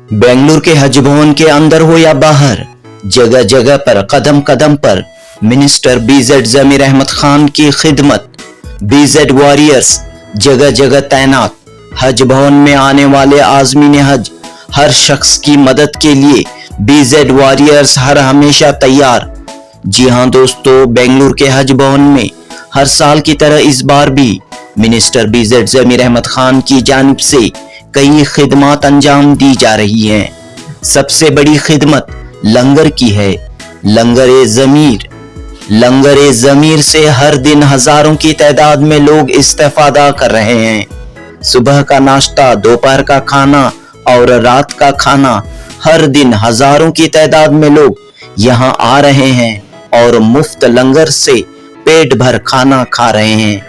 बेंगलुरु के हज भवन के अंदर हो या बाहर, जगह जगह पर कदम कदम पर मिनिस्टर बीजेड जमीर अहमद खान की खिदमत। बीजेड वॉरियर्स जगह जगह तैनात। हज भवन में आने वाले आज़मीन हज हर शख्स की मदद के लिए बीजेड वॉरियर्स हर हमेशा तैयार। जी हां दोस्तों, बेंगलुरु के हज भवन में हर साल की तरह इस बार भी मिनिस्टर बीजेड जमीर अहमद खान की जानिब से कई खिदमत अंजाम दी जा रही हैं। सबसे बड़ी खिदमत लंगर की है। लंगर ज़मीर से हर दिन हजारों की तादाद में लोग इस्तेफादा कर रहे हैं। सुबह का नाश्ता, दोपहर का खाना और रात का खाना, हर दिन हजारों की तादाद में लोग यहाँ आ रहे हैं और मुफ्त लंगर से पेट भर खाना खा रहे हैं।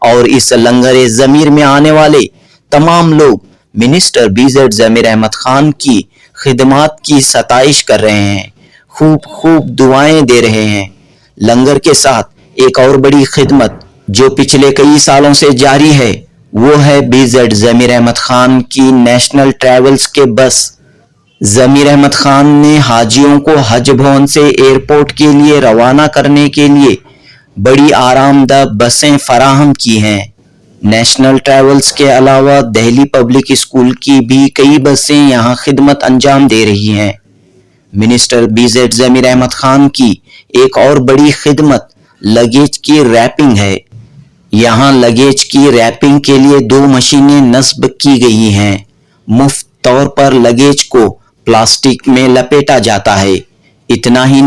और इस लंगर ज़मीर में आने वाले तमाम लोग मिनिस्टर बीजेड जमीर अहमद खान की खिदमत की सताइश कर रहे हैं, खूब दुआएं दे रहे हैं। लंगर के साथ एक और बड़ी खिदमत जो पिछले कई सालों से जारी है, वो है बीजेड जमीर अहमद खान की नेशनल ट्रैवल्स के बस। जमीर अहमद खान ने हाजियों को हज भवन से एयरपोर्ट के लिए रवाना करने के लिए बड़ी आरामदायक बसें फराहम की हैं। नेशनल ट्रैवल्स के अलावा दिल्ली पब्लिक स्कूल की भी कई बसें यहां खिदमत अंजाम दे रही हैं। मिनिस्टर बीजेड जमीर अहमद खान की एक और बड़ी खिदमत लगेज की रैपिंग है। यहां लगेज की रैपिंग के लिए 2 मशीनें नस्ब की गई हैं। मुफ्त तौर पर लगेज को प्लास्टिक में लपेटा जाता है। इतना ही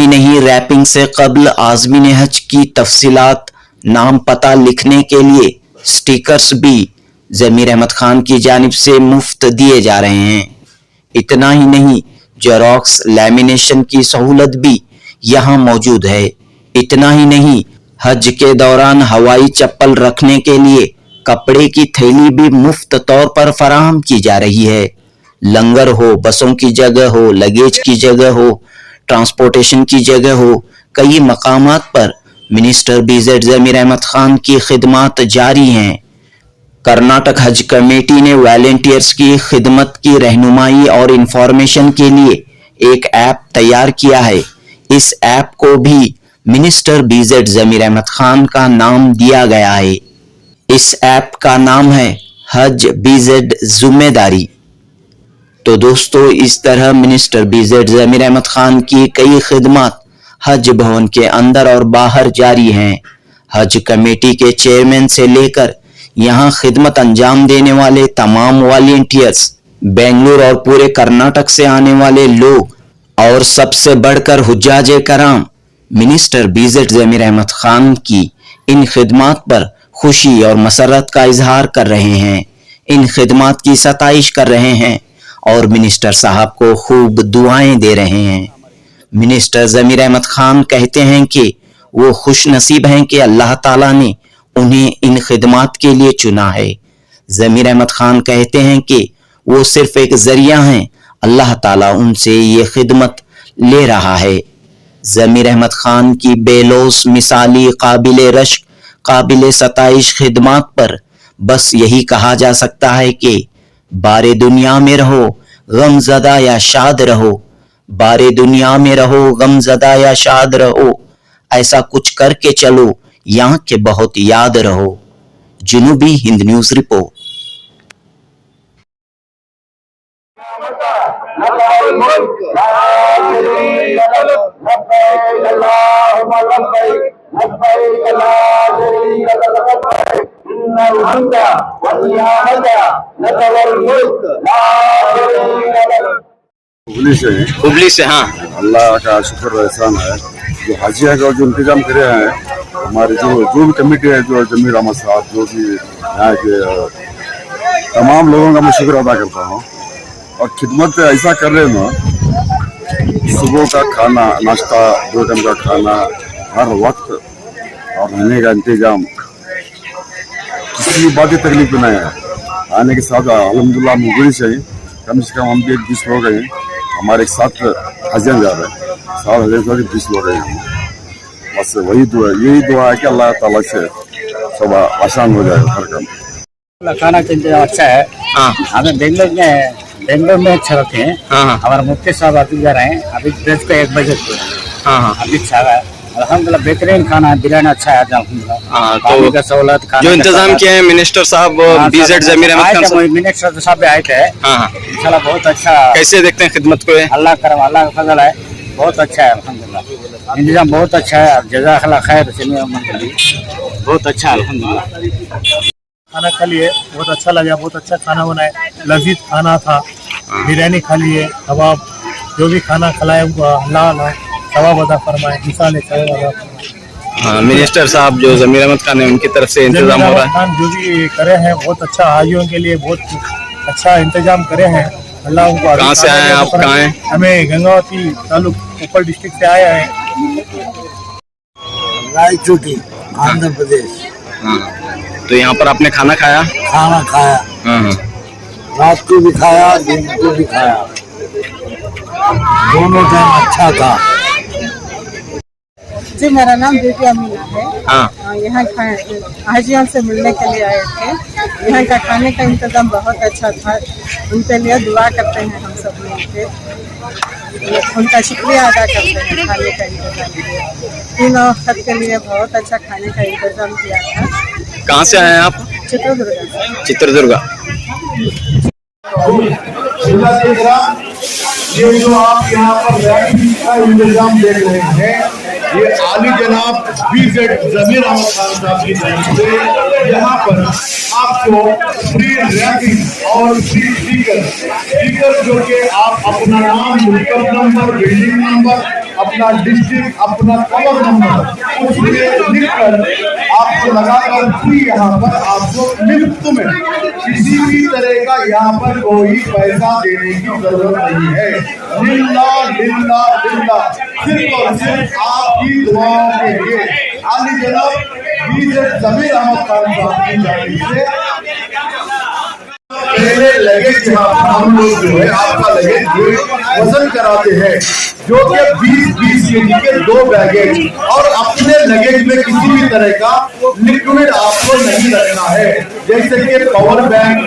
नहीं, रैपिंग से कबल आज़मीन हज की तफसीलात, नाम पता लिखने के लिए स्टिकर्स भी जमीर अहमद खान की जानिब से मुफ्त दिए जा रहे हैं। इतना ही नहीं, जेरोक्स लैमिनेशन की सहूलत भी यहाँ मौजूद है। इतना ही नहीं, हज के दौरान हवाई चप्पल रखने के लिए कपड़े की थैली भी मुफ्त तौर पर फराहम की जा रही है। लंगर हो, बसों की जगह हो, लगेज की जगह हो, ट्रांसपोर्टेशन की जगह हो, कई मकामात पर मिनिस्टर बीजेड जमीर अहमद खान की खिदमत जारी हैं। कर्नाटक हज कमेटी ने वॉलंटियर्स की खिदमत की रहनुमाई और इंफॉर्मेशन के लिए एक ऐप तैयार किया है। इस ऐप को भी मिनिस्टर बीजेड जमीर अहमद खान का नाम दिया गया है। इस ऐप का नाम है हज बीजेड जिम्मेदारी। तो दोस्तों, इस तरह मिनिस्टर बीजेड जमीर अहमद खान की कई खिदमत हज भवन के अंदर और बाहर जारी हैं। हज कमेटी के चेयरमैन से लेकर यहाँ खिदमत अंजाम देने वाले तमाम वॉलंटियर्स, बेंगलुरु और पूरे कर्नाटक से आने वाले लोग और सबसे बढ़कर हुज्जाजे कराम मिनिस्टर बीजेड जमीर अहमद खान की इन खिदमत पर खुशी और मसरत का इजहार कर रहे हैं। इन खिदमत की सताइश कर रहे हैं और मिनिस्टर साहब को खूब दुआएं दे रहे हैं। मिनिस्टर जमीर अहमद खान कहते हैं कि वो खुश नसीब हैं कि अल्लाह ताला ने उन्हें इन खिदमत के लिए चुना है। जमीर अहमद खान कहते हैं कि वो सिर्फ एक जरिया हैं, अल्लाह ताला उनसे ये खिदमत ले रहा है। जमीर अहमद खान की बेलोस मिसाली काबिले रश्क, काबिले सताइश खिदमत पर बस यही कहा जा सकता है कि बारे दुनिया में रहो गमज़दा या शाद रहो, बारे दुनिया में रहो गमज़दा या शाद रहो, ऐसा कुछ करके चलो यहाँ के बहुत याद रहो। जुनूबी हिंद न्यूज़ रिपोर्ट। हुबली से हाँ, अल्लाह का शुक्र एहसान है जो हाजिया का जो इंतजाम करे हैं। हमारे जो भी कमेटी है, जो जमीर अहमद साहब, जो भी यहाँ के तमाम लोगों का मैं शुक्र अदा करता हूँ। और खिदमत ऐसा कर रहे हैं ना, सुबह का खाना, नाश्ता, 2 टाइम का खाना, हर वक्त, और रहने का इंतजाम, किसी बात की तकलीफ नहीं है। आने के साथ अल्हम्दुलिल्लाह मुगरी से कम हम भी 20 लोग हैं। हमारे एक साथ हजन जा रहे हैं, 7 हज़ार 20 लोग हैं। बस वही दुआ, यही दुआ है कि अल्लाह ताला से सब आसान हो जाए हर काम। खाना अच्छा है। हाँ, हमें बेंगलोर में बेंगलोर में अच्छा रहते हैं। हाँ हाँ हमारे मुफ्ती साहब अभी जा रहे हैं, अभी ब्रेक पे 1 बजे को हाँ हाँ अभी अच्छा है। अल्हम्दुलिल्लाह बेहतरीन खाना है, बिरयानी अच्छा है अल्हम्दुलिल्लाह। हाँ, तो पानी का सहूलत, खाने जो का इंतजाम सहूलत। किए हैं मिनिस्टर साहब हाँ, बीजेड जमीर अहमद आए खान थे, साहब, मिनिस्टर साहब भी आए थे। हाँ हाँ, इंशाल्लाह बहुत अच्छा, कैसे देखते हैं खिदमत को ये? अल्लाह करम, अल्लाह का फजल है, बहुत अच्छा है अल्हम्दुलिल्लाह। इंतजाम बहुत अच्छा है, जज़ाकल्लाह खैर, बहुत अच्छा है अल्हम्दुलिल्लाह। खाना खा लिए, बहुत अच्छा लगा, बहुत अच्छा खाना बनाए, लजीज खाना था। बिरयानी खा लिए, कबाब, जो भी खाना खिलाए उनको अल्लाह अल्लाह सवाब अदा फरमाए, इंसान सवाब अदा फरमाए। हाँ, मिनिस्टर साहब जो जमीर अहमद खान है उनकी तरफ से इंतजाम हो रहा है। खान जो भी करे हैं बहुत अच्छा, हाजियों के लिए बहुत अच्छा इंतजाम करे हैं। अल्लाह उनको कहाँ से आए हैं आप, कहाँ हैं? हमें गंगावती तालुक कोपल डिस्ट्रिक्ट से आए हैं। रायचूटी, आंध्र प्रदेश। हाँ, तो यहाँ पर आपने खाना खाया? खाना खाया, हाँ हाँ, रात को भी खाया, दिन को भी खाया, दोनों टाइम अच्छा था। जी, मेरा नाम बेटी अमीना है। हाँ यहाँ हाजियों से मिलने के लिए आए थे। यहाँ का खाने का इंतजाम बहुत अच्छा था। उनके लिए दुआ करते हैं हम सब मिलके, उनका शुक्रिया अदा करते हैं खाने का इंतजाम किया। तीनों वक्त के लिए बहुत अच्छा खाने का इंतजाम किया था। कहाँ से आए हैं आप? चित्रदुर्ग से। चित्रदुर्गा। ये जो आप यहाँ पर रैंकिंग का इंतजाम देख रहे हैं, ये आली जनाब बीजेड जमीर अहमद खान साहब की तरफ से यहाँ पर आपको फ्री रैंकिंग और फ्री स्टिकर जो कि आप अपना नाम, मुल्कब नंबर, बिल्डिंग नंबर, अपना डिस्ट्रिक्ट, अपना कवर नंबर उसमें लिखकर आपको लगाकर फ्री यहाँ पर आपको मुफ्त में, किसी भी तरह का यहाँ पर कोई पैसा देने की जरूरत नहीं है। लिल्ला लिल्ला लिल्ला, सिर्फ और सिर्फ आपकी दुआओं के लिए आली जनाब बीजेड जमीर अहमद खान साहब की जानिब से पहले लगेज हम लोग जो है आपका लगेज वजन कराते हैं, जो कि 20-20 kg के 2 बैगेज, और अपने लगेज में किसी भी तरह का लिक्विड आपको नहीं रखना है, जैसे कि पावर बैंक,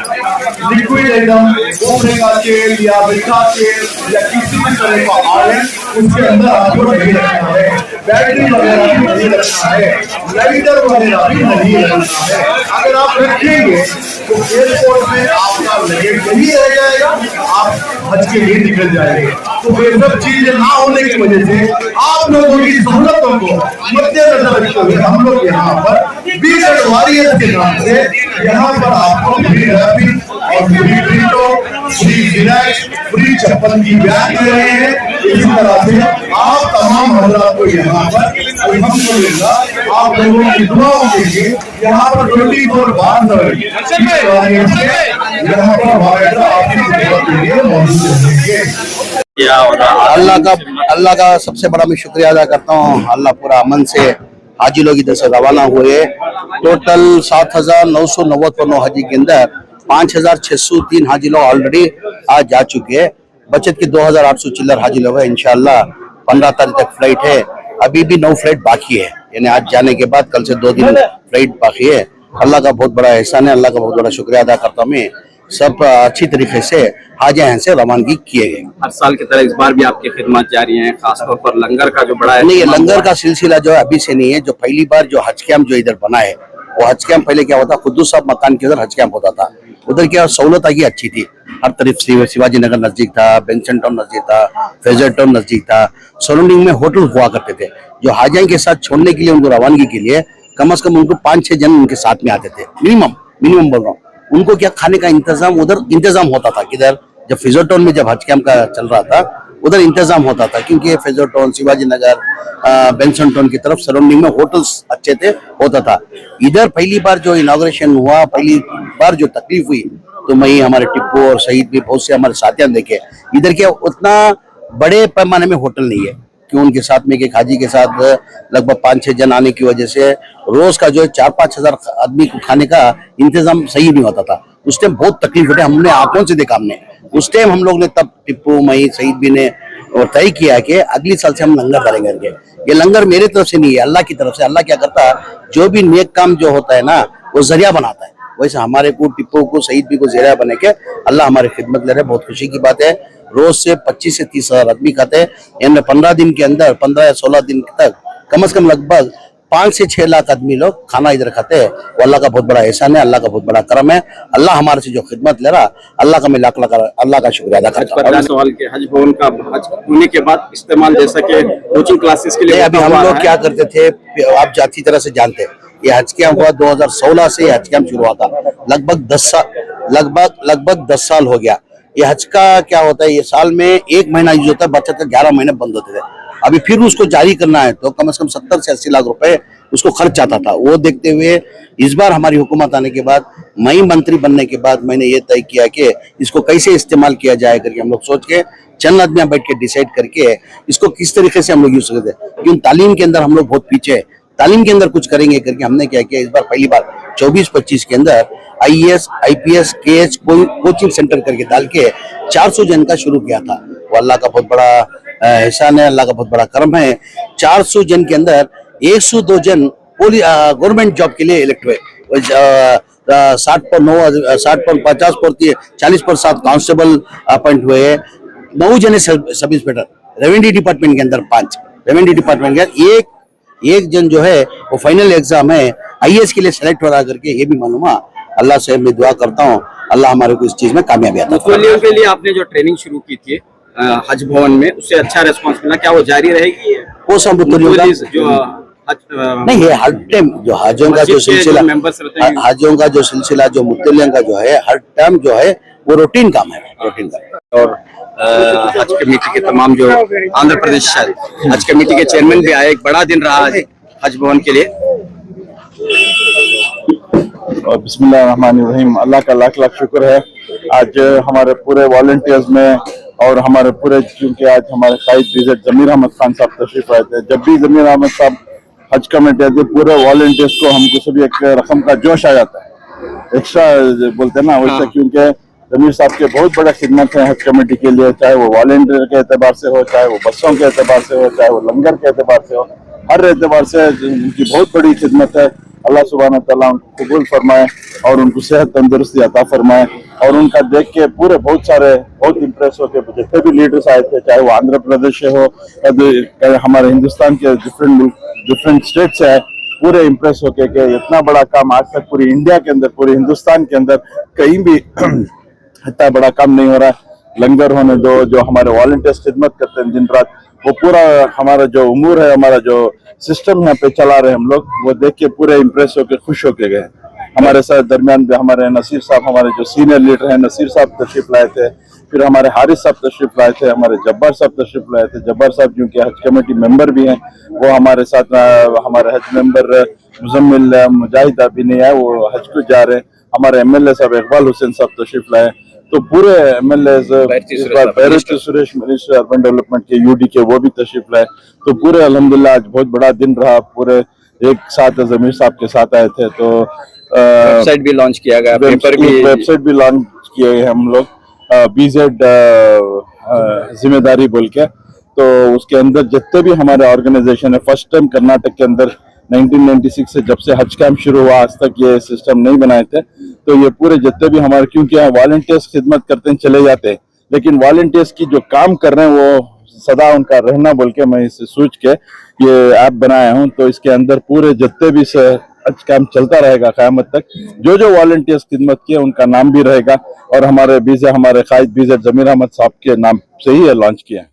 लिक्विड आइटम, गोबरे का तेल या मीठा तेल या किसी भी तरह का ऑयल उसके अंदर आपको नहीं रखना है। बैटरी वगैरह भी नहीं रखना है, लाइटर वगैरह भी नहीं रखना है। अगर आप रखेंगे तो एयरपोर्ट में आपका लगेज नहीं रह जाएगा, आप हज के लिए निकल जाएंगे। तो ये सब चीजें ना होने की वजह से आप लोगों की सहूलतों को मद्देनजर रखते हुए हम लोग यहाँ पर बीजेड वॉरियर्स के नाम से यहाँ पर आपको फ्री रैपिंग और फ्री टिकटो, फ्री जिलेट, फ्री चप्पल की बैग दे रहे हैं। इसी तरह से आप तमाम हजरात को यहाँ पर अल्हम्दुलिल्लाह आप लोगों की दुआओं के लिए यहाँ पर 24 बार यहाँ पर वायदा आपकी खिदमत के लिए मौजूद रहेंगे। अल्लाह का सबसे बड़ा मैं शुक्रिया अदा करता हूँ। अल्लाह पूरा अमन से हाजी लोग इधर से रवाना हुए। टोटल 7,999 हाजी के अंदर 5,603 हाजी लोग ऑलरेडी आज जा चुके हैं। बचत के 2,800 चिल्लर हाजी लोग है। इंशाल्लाह 15 तारीख तक फ्लाइट है। अभी भी 9 फ्लाइट बाकी है, यानी आज जाने के बाद कल से 2 दिन फ्लाइट बाकी है। अल्लाह का बहुत बड़ा एहसान है, अल्लाह का बहुत बड़ा शुक्रिया अदा करता हूँ मैं। सब अच्छी तरीके से हाजी यहाँ से रवानगी किए गए। हर साल की तरह इस बार भी आपकी खिदमत जारी है, खासतौर पर लंगर का जो बड़ा है। नहीं, ये लंगर का सिलसिला जो है अभी से नहीं है। जो पहली बार जो हज कैंप जो इधर बना है, वो हज कैंप पहले क्या होता, खुद्दूस साहब मकान के उधर हज कैंप होता था। उधर क्या सहूलत आगे अच्छी थी, हर तरफ से शिवाजी नगर नजदीक था, बेंसन टाउन नजदीक था, फेजर टाउन नजदीक था, सराउंडिंग में होटल हुआ करते थे। जो हाजियों के साथ छोड़ने के लिए, उनको रवानगी के लिए कम से कम उनको 5-6 जन उनके साथ में आते थे, मिनिमम बोल रहा हूँ। उनको क्या खाने का इंतजाम उधर इंतजाम होता था। किधर जब फेजर टाउन में जब हज कैंप का चल रहा था उधर इंतजाम होता था, क्योंकि phasor town, Shivaji Nagar, Benson town की तरफ सराउंडिंग में होटल्स अच्छे थे, होता था। इधर पहली बार जो इनॉग्रेशन हुआ, पहली बार जो तकलीफ हुई, तो मैं हमारे टिप्पू और शहीद भी बहुत से हमारे साथियां देखे। इधर क्या उतना बड़े पैमाने में होटल नहीं है, कि उनके साथ में एक हाजी के साथ लगभग 5-6 जन आने की वजह से रोज का जो 4-5 हजार आदमी को खाने का इंतजाम सही नहीं होता था। उस टाइम बहुत तकलीफ होती, हमने आंखों से देखा। हमने उस टाइम हम लोग ने तब टिप्पू, मई, शहीद भी ने और तय किया कि अगली साल से हम लंगर डालेंगे करके। ये लंगर मेरे तरफ से नहीं है, अल्लाह की तरफ से। अल्लाह क्या करता है, जो भी नेक काम जो होता है ना, वो जरिया बनाता है। वैसे हमारे को टिप्पो को शहीद भी को ज़रिया बने के अल्लाह हमारी खिदमत ले रहे, बहुत खुशी की बात है। रोज से 25 से 30 हज़ार आदमी खाते हैं, यानी 15 दिन के अंदर 15 या 16 दिन तक कम से कम लगभग 5 से 6 लाख आदमी लोग खाना इधर खाते हैं। वो अल्लाह का बहुत बड़ा एहसान है, अल्लाह का बहुत बड़ा करम है। अल्लाह हमारे से जो खिदमत ले रहा, अल्लाह का मैं लाख लाख अल्लाह का शुक्रिया अदा करता हूं। सवाल के हज भवन का हज होने के बाद इस्तेमाल जैसा कि कोचिंग क्लासेस के लिए अभी हम लोग क्या करते थे, आप जाती तरह से जानते हैं, ये हज कैंप हुआ 2016 से हज कैंप शुरू हुआ था, लगभग 10 साल हो गया। ये हज का क्या होता है, ये साल में 1 महीना यूज होता है, बच्चे तक 11 महीने बंद होते थे। अभी फिर उसको जारी करना है तो कम से कम 70 से 80 लाख रुपए उसको खर्च आता था। वो देखते हुए इस बार हमारी हुकूमत आने के बाद, मई मंत्री बनने के बाद मैंने ये तय किया कि इसको कैसे इस्तेमाल किया जाए करके हम लोग सोच के चंद आदमियां बैठ के डिसाइड करके इसको किस तरीके से हम लोग यूज करते हैं, क्योंकि तालीम के अंदर हम लोग बहुत पीछे है, तालीम के अंदर कुछ करेंगे करके हमने क्या किया, इस बार पहली बार 24-25 के अंदर IAS, IPS, KH coaching centre करके डाल के 400 जन का शुरू किया था। वो अल्लाह का बहुत बड़ा एहसान है, अल्लाह का बहुत बड़ा करम है। 400 जन के अंदर 102 जन गवर्नमेंट जॉब के लिए इलेक्ट हुए। 60 पर 9, 60 पर 50 पर 40 पर 7 कांस्टेबल अपॉइंट हुए। 9 जने सब इंस्पेक्टर, रेवेन्यू डिपार्टमेंट के अंदर 5, रेवेन्यू डिपार्टमेंट के एक जन जो है वो फाइनल एग्जाम है IAS के लिए सेलेक्ट हो रहा करके, ये भी मालूम हुआ। अल्लाह से मैं दुआ करता हूँ अल्लाह हमारे को इस चीज में कामयाबी आता है। मुतवल्लियों के लिए आपने जो ट्रेनिंग शुरू की थी हज भवन में, उससे अच्छा रिस्पांस मिला, क्या वो जारी रहेगी? वो सब नहीं है, हर टाइम जो हाजियों का जो सिलसिला, हाजियों का जो सिलसिला, जो मुतल्लियों का जो है, हर टाइम जो है वो रूटीन काम है, रूटीन काम। और हज कमेटी के तमाम जो आंध्र प्रदेश हज कमेटी के चेयरमैन भी आए, एक बड़ा दिन रहा हज भवन के लिए। और बिस्मिल्लाहिर्रहमानिर्रहीम, अल्लाह का लाख लाख शुक्र है। आज हमारे पूरे वॉलंटियर्स में और हमारे पूरे, क्योंकि आज हमारे कायद विजिट जमीर अहमद खान साहब तशरीफ आए थे। जब भी जमीर अहमद साहब हज कमेटी आते, पूरे वॉलंटियर्स को हमको सभी एक रकम का जोश आ जाता है, एक्स्ट्रा बोलते हैं ना वैसे, क्योंकि जमीर साहब के बहुत बड़ा खिदमत है हज कमेटी के लिए, चाहे वो वॉलंटियर के एतबार से हो, चाहे वो बसों के एतबार से हो, चाहे वो लंगर के एतबार से हो, हर एतबार से उनकी बहुत बड़ी खिदमत है। अल्लाह सुब्हानहू तआला उनको कबूल फरमाए और उनको सेहत तंदुरुस्ती अता फरमाए। और उनका देख के पूरे बहुत सारे बहुत इम्प्रेस होके जितने भी लीडर्स आए थे, चाहे वो आंध्र प्रदेश से हो या हमारे हिंदुस्तान के डिफरेंट स्टेट से आए, पूरे इम्प्रेस होके कि इतना बड़ा काम आज तक पूरी इंडिया के अंदर, पूरे हिंदुस्तान के अंदर कहीं भी इतना बड़ा काम नहीं हो रहा है। लंगर होने दो, जो हमारे वॉलंटियर्स खिदमत करते हैं दिन रात, वो पूरा हमारा जो उमूर है, हमारा जो सिस्टम यहाँ पे चला रहे हम लोग, वो देख के पूरे इम्प्रेस होके खुश होके गए। हमारे साथ दरमियान में हमारे नसीर साहब, हमारे जो सीनियर लीडर हैं, नसीर साहब तशरीफ लाए थे, फिर हमारे हारिस साहब तशरीफ लाए थे, हमारे जब्बार साहब तशरीफ लाए थे। जब्बार साहब जो कि हज कमेटी मेंबर भी हैं, वो हमारे साथ, हमारे हज मेंबर मुजम्मिल मुजाहिद अभी नहीं आए, वो हज को जा रहे हैं। हमारे MLA साहब इकबाल हुसैन साहब तशरीफ लाए। तो पूरे MLAs, barrister Suresh minister urban development के UD के, वो भी तशरीफ लाए। तो पूरे अल्हम्दुलिल्लाह आज बहुत बड़ा दिन रहा, पूरे एक साथ जमीर साहब के साथ आए थे। तो वेबसाइट भी लॉन्च किया गया, पेपर भी, वेबसाइट भी लॉन्च किए हैं हम लोग, BZ जिम्मेदारी बोल के। तो उसके अंदर जितने भी हमारे ऑर्गेनाइजेशन है, फर्स्ट टाइम कर्नाटक के अंदर 1996 से जब से हज कैंप शुरू हुआ आज तक ये सिस्टम नहीं बनाए थे। तो ये पूरे जितने भी हमारे, क्योंकि वॉलंटियर्स खिदमत करते हैं चले जाते हैं, लेकिन वॉलंटियर्स की जो काम कर रहे हैं वो सदा उनका रहना बोल के मैं इसे सोच के ये ऐप बनाया हूँ। तो इसके अंदर पूरे जितने भी हज कैंप चलता रहेगा क़यामत तक, जो जो वॉलंटियर्स खिदमत किए उनका नाम भी रहेगा, और हमारे कायद विजिट जमीर अहमद साहब के नाम से ही लॉन्च किया है।